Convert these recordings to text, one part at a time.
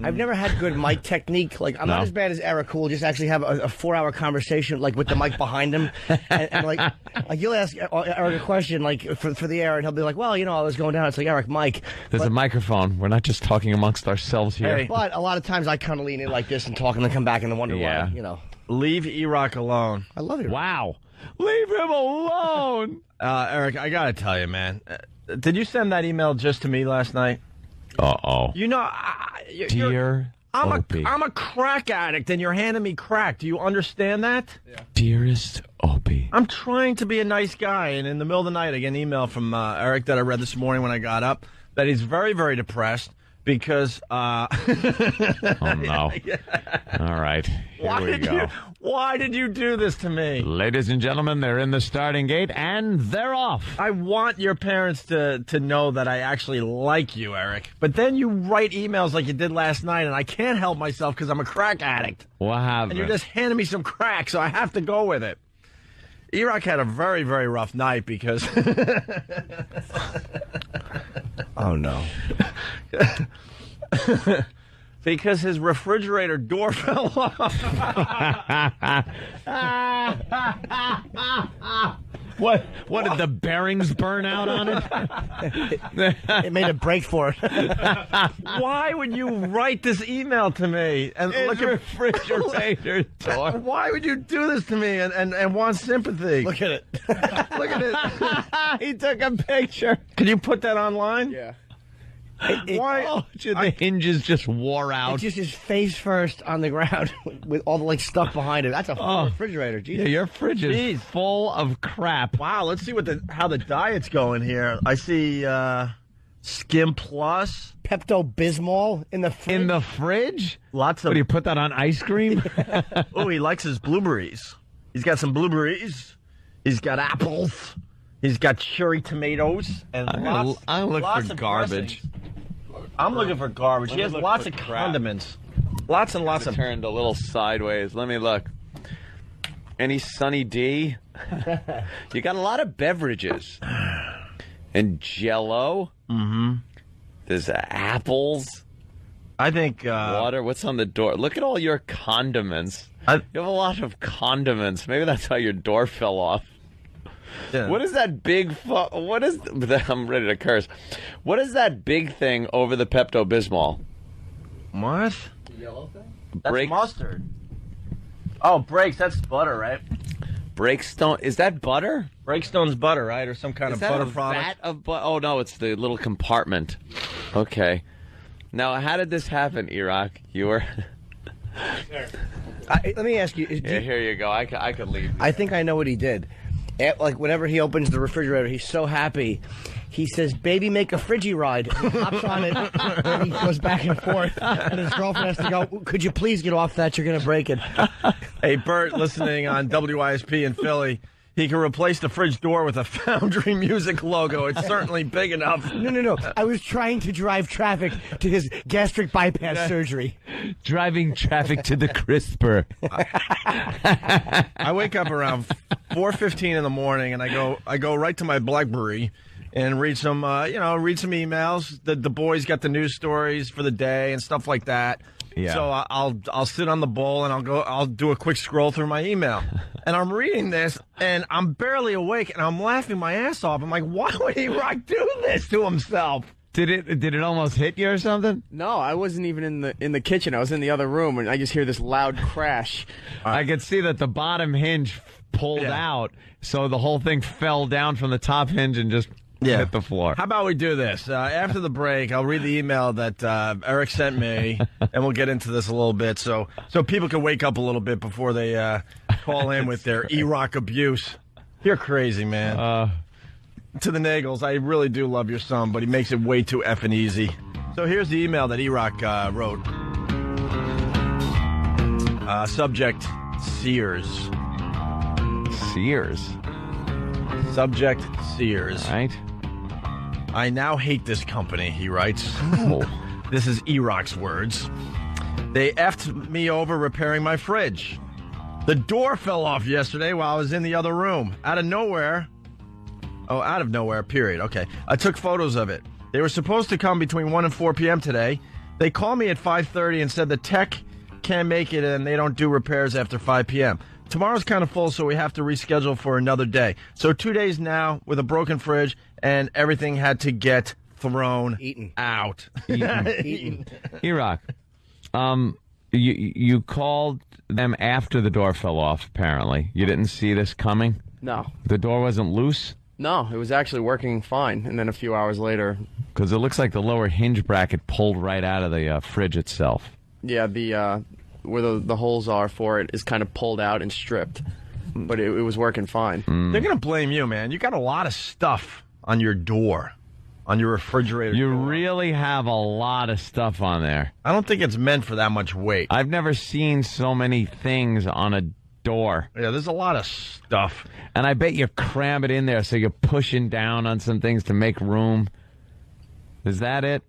I've never had good mic technique. Like, I'm not as bad as Erock, who will just actually have a 4-hour conversation, like, with the mic behind him. And like you'll ask Erock a question, like, for the air, and he'll be like, well, I was going down. It's like, Erock, mic. There's a microphone. We're not just talking amongst ourselves here. Hey. But a lot of times I kind of lean in like this and talk and then come back and then wonder why, Leave Erock alone. I love you. Wow. Leave him alone. Erock, I got to tell you, man. Did you send that email just to me last night? Uh-oh. Dear Opie. I'm a crack addict, and you're handing me crack. Do you understand that? Yeah. Dearest Opie. I'm trying to be a nice guy, and in the middle of the night, I get an email from Erock that I read this morning when I got up, that he's very, very depressed because... Oh, no. All right. Here we go. Why did you do this to me? Ladies and gentlemen, they're in the starting gate, and they're off. I want your parents to know that I actually like you, Erock. But then you write emails like you did last night, and I can't help myself because I'm a crack addict. What happened? And you're just handing me some crack, so I have to go with it. Erock had a very, very rough night because... Oh, no. Because his refrigerator door fell off. What did the bearings burn out on it? It made a break for it. Why would you write this email to me and His look at refrigerator door? Why would you do this to me and want sympathy? Look at it. Look at it. He took a picture. Can you put that online? Yeah. Why? Oh, the hinges just wore out. It's just his face first on the ground with all the stuff behind it. That's a full refrigerator. Jesus. Yeah, your fridge is full of crap. Wow, let's see how the diet's going here. I see Skim Plus. Pepto-Bismol in the fridge. In the fridge? Lots of... What, do you put that on ice cream? Oh, he likes his blueberries. He's got some blueberries. He's got apples. He's got cherry tomatoes. And I look lots for of garbage. dressings. I'm looking for garbage. He has lots of condiments. Lots and lots of... Turned a little sideways. Let me look. Any Sunny D? You got a lot of beverages. And Jell-O. Mm-hmm. There's apples. I think... water. What's on the door? Look at all your condiments. You have a lot of condiments. Maybe that's how your door fell off. Yeah. What is that big... What is... I'm ready to curse. What is that big thing over the Pepto-Bismol? What? The yellow thing? That's mustard. Oh, Breaks. That's butter, right? Breakstone. Is that butter? Breakstone's butter, right? Or some kind of butter product? Vat of oh, no, it's the little compartment. Okay. Now, how did this happen, Erock? You were... Let me ask you. Here you go. I could leave. I think I know what he did. Like, whenever he opens the refrigerator, he's so happy. He says, baby, make a friggy ride. He hops on it, and he goes back and forth. And his girlfriend has to go, could you please get off that? You're going to break it. Hey, Bert, listening on WISP in Philly, he can replace the fridge door with a Foundry Music logo. It's certainly big enough. No. I was trying to drive traffic to his gastric bypass surgery. Driving traffic to the CRISPR. I wake up around 4:15 in the morning, and I go right to my BlackBerry and read some emails. The boys got the news stories for the day and stuff like that. Yeah. So I'll sit on the bowl and I'll do a quick scroll through my email. And I'm reading this and I'm barely awake and I'm laughing my ass off. I'm like, why would Erock do this to himself? Did it almost hit you or something? No, I wasn't even in the kitchen. I was in the other room and I just hear this loud crash. I could see that the bottom hinge pulled out, so the whole thing fell down from the top hinge and just hit the floor. How about we do this? After the break, I'll read the email that Erock sent me, and we'll get into this a little bit so people can wake up a little bit before they call in with their Erock abuse. You're crazy, man. To the Nagels, I really do love your son, but he makes it way too effing easy. So here's the email that Erock wrote. Subject, Sears. Sears. Subject, Sears. All right. I now hate this company, he writes. Oh. This is Erock's words. They effed me over repairing my fridge. The door fell off yesterday while I was in the other room. Out of nowhere, period. Okay. I took photos of it. They were supposed to come between 1 and 4 p.m. today. They called me at 5:30 and said the tech can't make it and they don't do repairs after 5 p.m. Tomorrow's kind of full, so we have to reschedule for another day. So 2 days now with a broken fridge, and everything had to get thrown out. Eaten. Erock, you called them after the door fell off, apparently. You didn't see this coming? No. The door wasn't loose? No, it was actually working fine. And then a few hours later... Because it looks like the lower hinge bracket pulled right out of the fridge itself. Yeah, where the holes are for it is kind of pulled out and stripped. But it was working fine. They're going to blame you, man. You got a lot of stuff on your door, on your refrigerator You door. really have a lot of stuff on there. I don't think it's meant for that much weight. I've never seen so many things on a door. Yeah, there's a lot of stuff. And I bet you cram it in there so you're pushing down on some things to make room. Is that it?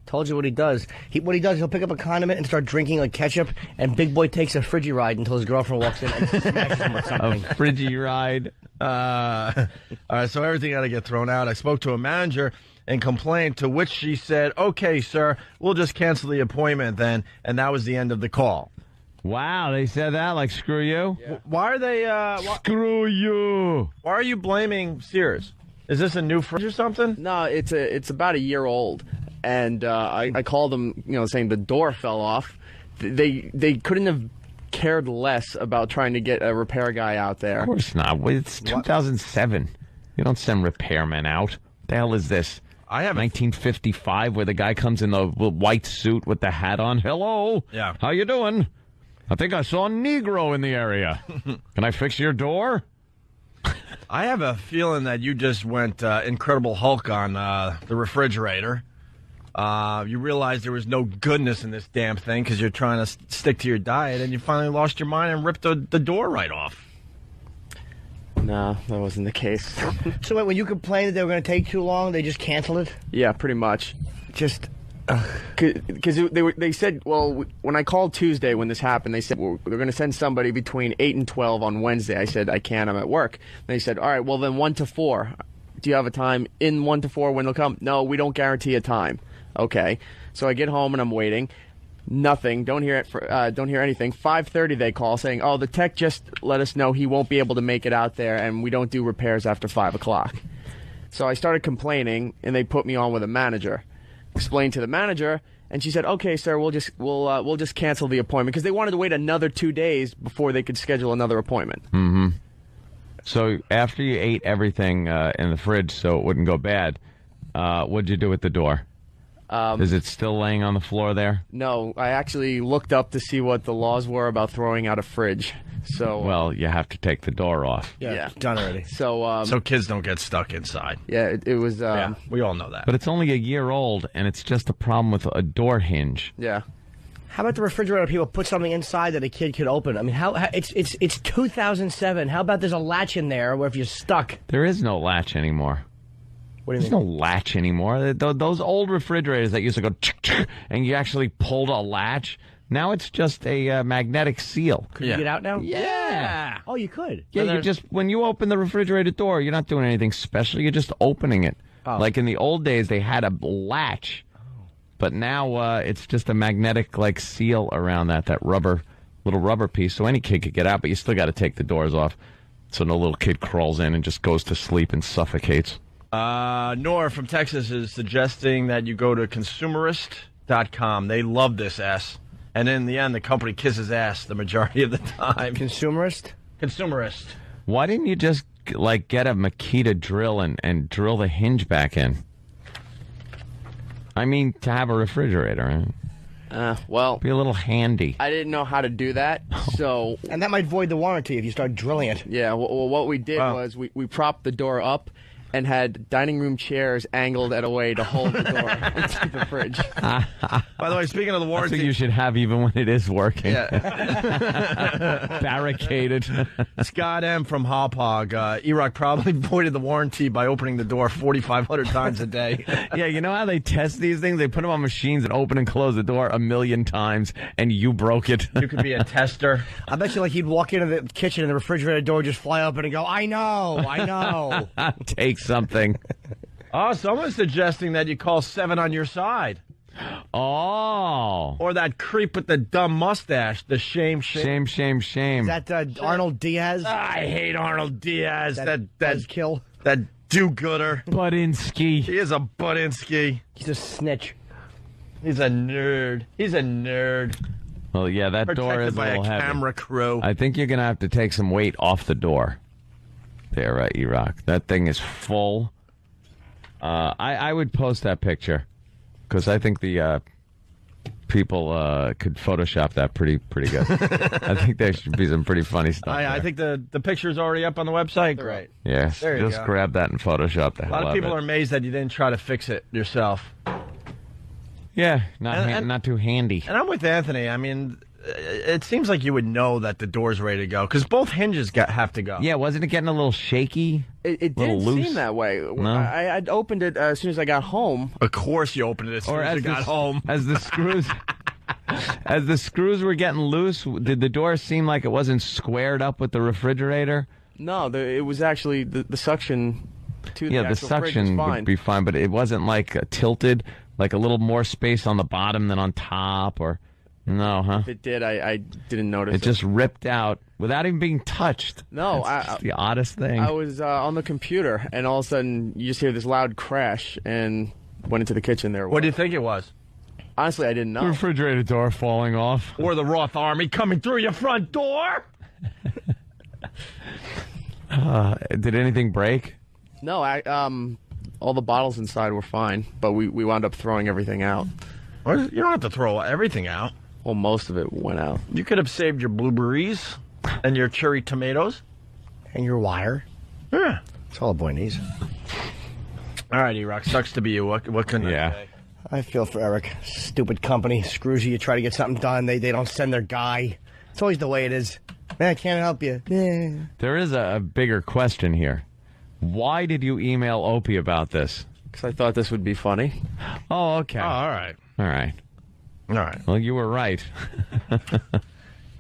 Told you what he does. What he does, he'll pick up a condiment and start drinking like ketchup, and Big Boy takes a friggy ride until his girlfriend walks in and smashes him with something. A friggy ride. All right, so everything got to get thrown out. I spoke to a manager and complained, to which she said, "Okay, sir, we'll just cancel the appointment then," and that was the end of the call. Wow, they said that? Like, screw you? Yeah. Why are they... Screw you. Why are you blaming Sears? Is this a new fridge or something? No, it's about a year old. And I called them, saying the door fell off. They couldn't have cared less about trying to get a repair guy out there. Of course not. It's 2007. You don't send repairmen out. What the hell is this? I have 1955, where the guy comes in the white suit with the hat on. Hello. Yeah. How you doing? I think I saw a Negro in the area. Can I fix your door? I have a feeling that you just went Incredible Hulk on the refrigerator. You realized there was no goodness in this damn thing because you're trying to stick to your diet, and you finally lost your mind and ripped the door right off. No, that wasn't the case. So wait, when you complained that they were going to take too long, they just canceled it? Yeah, pretty much. Just... Because they said, well, when I called Tuesday when this happened, they said, well, they're going to send somebody between 8 and 12 on Wednesday. I said, I can't, I'm at work. And they said, all right, well, then 1 to 4. Do you have a time in 1 to 4 when they'll come? No, we don't guarantee a time. Okay. So I get home and I'm waiting. Nothing. Don't hear anything. 5:30 they call saying, oh, the tech just let us know he won't be able to make it out there, and we don't do repairs after 5 o'clock. So I started complaining, and they put me on with a manager. Explained to the manager, and she said, "Okay, sir, we'll just cancel the appointment," because they wanted to wait another 2 days before they could schedule another appointment. Mm-hmm. So after you ate everything in the fridge so it wouldn't go bad, what'd you do with the door? Is it still laying on the floor there? No, I actually looked up to see what the laws were about throwing out a fridge. So well, you have to take the door off. Yeah, done already. So kids don't get stuck inside. Yeah, it was. Yeah, we all know that. But it's only a year old, and it's just a problem with a door hinge. Yeah. How about the refrigerator? People put something inside that a kid could open. I mean, it's 2007. How about there's a latch in there where if you're stuck? There is no latch anymore. What do you There's no latch anymore. Those old refrigerators that used to go and you actually pulled a latch. Now it's just a magnetic seal. Could you get out now? Yeah. Oh, you could. Yeah, you just when you open the refrigerator door, you're not doing anything special. You're just opening it. Oh. Like in the old days, they had a latch, but now it's just a magnetic seal around that little rubber piece, so any kid could get out. But you still got to take the doors off, so no little kid crawls in and just goes to sleep and suffocates. Nora from Texas is suggesting that you go to consumerist.com. They love this S. And in the end, the company kisses ass the majority of the time. Consumerist? Consumerist. Why didn't you just, get a Makita drill and drill the hinge back in? I mean, to have a refrigerator. Well, be a little handy. I didn't know how to do that, so... And that might void the warranty if you start drilling it. Yeah, well, what we did was we propped the door up and had dining room chairs angled at a way to hold the door into the fridge. By the way, speaking of the warranty... That's what you should have even when it is working. Yeah. Barricaded. Scott M. from Hauppauge. Erock probably voided the warranty by opening the door 4,500 times a day. Yeah, you know how they test these things? They put them on machines that open and close the door 1,000,000 times, and you broke it. You could be a tester. I bet you he'd walk into the kitchen and the refrigerator door would just fly open and go, I know. Take something. Oh, someone's suggesting that you call 7 on your side. Oh. Or that creep with the dumb mustache, the shame. Shame. Is that Arnold Diaz? I hate Arnold Diaz. That kill. That do-gooder. Budinsky. He is a Budinsky. He's a snitch. He's a nerd. Well, yeah, that door Protected is a by little heavy. camera crew. I think you're going to have to take some weight off the door. There, right, Erock. That thing is full. I would post that picture because I think the people could Photoshop that pretty good. I think there should be some pretty funny stuff. I think the picture's already up on the website. Right. Yes, There you just go. grab that and Photoshop the hell A lot of people it. are amazed that you didn't try to fix it yourself. Yeah, not And- not too handy. And I'm with Anthony. I mean, it seems like you would know that the door's ready to go because both hinges have to go. Yeah, wasn't it getting a little shaky? It Little didn't loose? seem that way. No? I'd opened it as soon as I got home. Of course you opened it as soon as you got home. As the screws, as the screws were getting loose, did the door seem like it wasn't squared up with the refrigerator? No, it was actually the suction to the Yeah, the actual fridge was suction fine. would be fine, but it wasn't like tilted, like a little more space on the bottom than on top, or no, huh? If it did, I didn't notice It just ripped out without even being touched. No, That's just the oddest thing. I was on the computer, and all of a sudden, you just hear this loud crash, and went into the kitchen there. What do you think it was? Honestly, I didn't know. Refrigerator door falling off. Or the Roth Army coming through your front door? Did anything break? No, all the bottles inside were fine, but we wound up throwing everything out. Or you don't have to throw everything out. Well, most of it went out. You could have saved your blueberries and your cherry tomatoes. And your wire. Yeah. That's all a boy needs. All right, Erock. Sucks to be you. What can I Yeah. say? I feel for Eric. Stupid company screws you. You try to get something done, they don't send their guy. It's always the way it is. Man, I can't help you. There is a bigger question here. Why did you email Opie about this? Because I thought this would be funny. Oh, okay. Oh, all right. All right. All right. Well, you were right.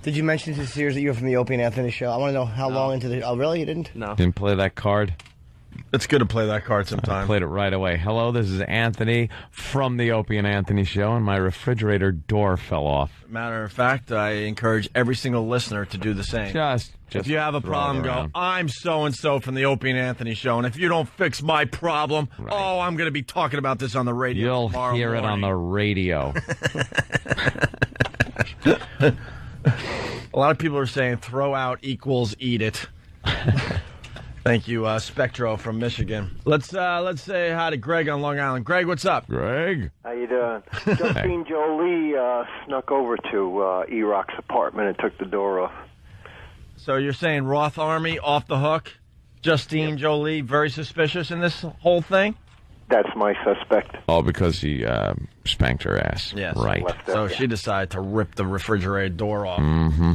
Did you mention to Sears that you were from the Opie and Anthony show? I want to know how long into the... Oh, really? You didn't? No. Didn't play that card? It's good to play that card I sometime. played it right away. Hello, this is Anthony from the Opie and Anthony show, and my refrigerator door fell off. Matter of fact, I encourage every single listener to do the same. Just If you have a throw it problem, go, around. I'm so-and-so from the Opie and Anthony show, and if you don't fix my problem, Right. oh, I'm going to be talking about this on the radio You'll tomorrow hear it on the morning. radio. A lot of people are saying throw out equals eat it. Thank you, Spectro from Michigan. Let's say hi to Greg on Long Island. Greg, what's up? Greg? How you doing? Justine Jolie snuck over to Erock's apartment and took the door off. So you're saying Roth Army off the hook? Justine Jolie very suspicious in this whole thing? That's my suspect. Oh, because he spanked her ass. Yes. Right. Left So out. she decided to rip the refrigerator door off. Mm-hmm.